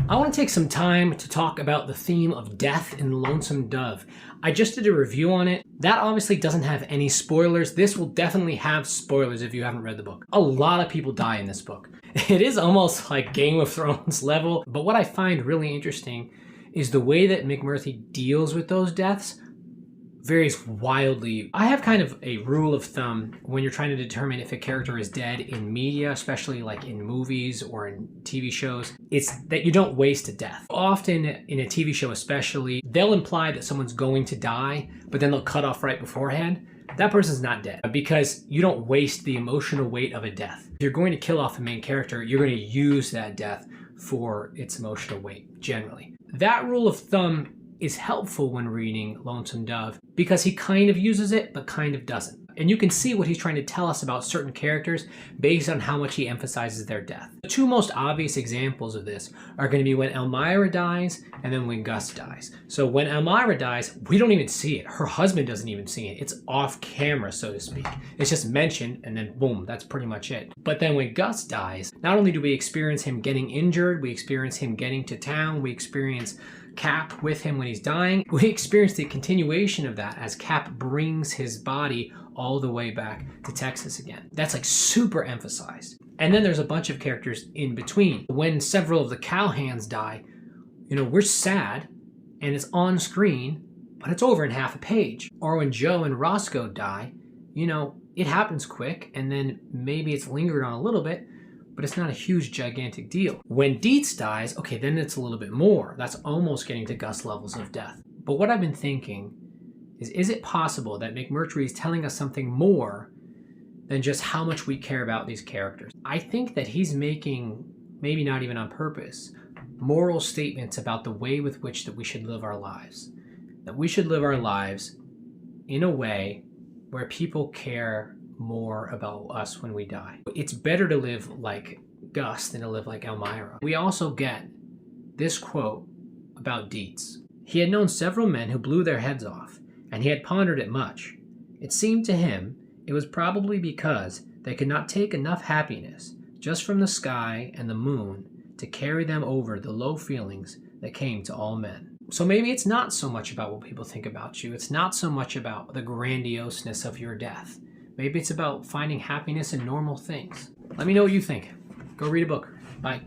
I want to take some time to talk about the theme of death in Lonesome Dove. I just did a review on it. That obviously doesn't have any spoilers. This will definitely have spoilers if you haven't read the book. A lot of people die in this book. It is almost like Game of Thrones level, but what I find really interesting is the way that McMurtry deals with those deaths varies wildly. I have kind of a rule of thumb when you're trying to determine if a character is dead in media, especially like in movies or in TV shows, it's that you don't waste a death. Often in a TV show especially, they'll imply that someone's going to die, but then they'll cut off right beforehand. That person's not dead because you don't waste the emotional weight of a death. If you're going to kill off a main character, you're going to use that death for its emotional weight, generally. That rule of thumb is helpful when reading Lonesome Dove because he kind of uses it, but kind of doesn't. And you can see what he's trying to tell us about certain characters based on how much he emphasizes their death. The two most obvious examples of this are going to be when Elmira dies and then when Gus dies. So when Elmira dies, we don't even see it. Her husband doesn't even see it. It's off camera, so to speak. It's just mentioned and then boom, that's pretty much it. But then when Gus dies, not only do we experience him getting injured, we experience him getting to town, we experience Cap with him when he's dying. We experience the continuation of that as Cap brings his body all the way back to Texas again. That's like super emphasized. And then there's a bunch of characters in between. When several of the cowhands die, we're sad and it's on screen, but it's over in half a page. Or when Joe and Roscoe die, it happens quick and then maybe it's lingered on a little bit, but it's not a huge, gigantic deal. When Dietz dies, okay, then it's a little bit more. That's almost getting to Gus levels of death. But what I've been thinking is it possible that McMurtry is telling us something more than just how much we care about these characters? I think that he's making, maybe not even on purpose, moral statements about the way with which that we should live our lives. That we should live our lives in a way where people care more about us when we die. It's better to live like Gus than to live like Elmira. We also get this quote about Dietz. He had known several men who blew their heads off, and he had pondered it much. It seemed to him it was probably because they could not take enough happiness just from the sky and the moon to carry them over the low feelings that came to all men. So maybe it's not so much about what people think about you. It's not so much about the grandioseness of your death. Maybe it's about finding happiness in normal things. Let me know what you think. Go read a book. Bye.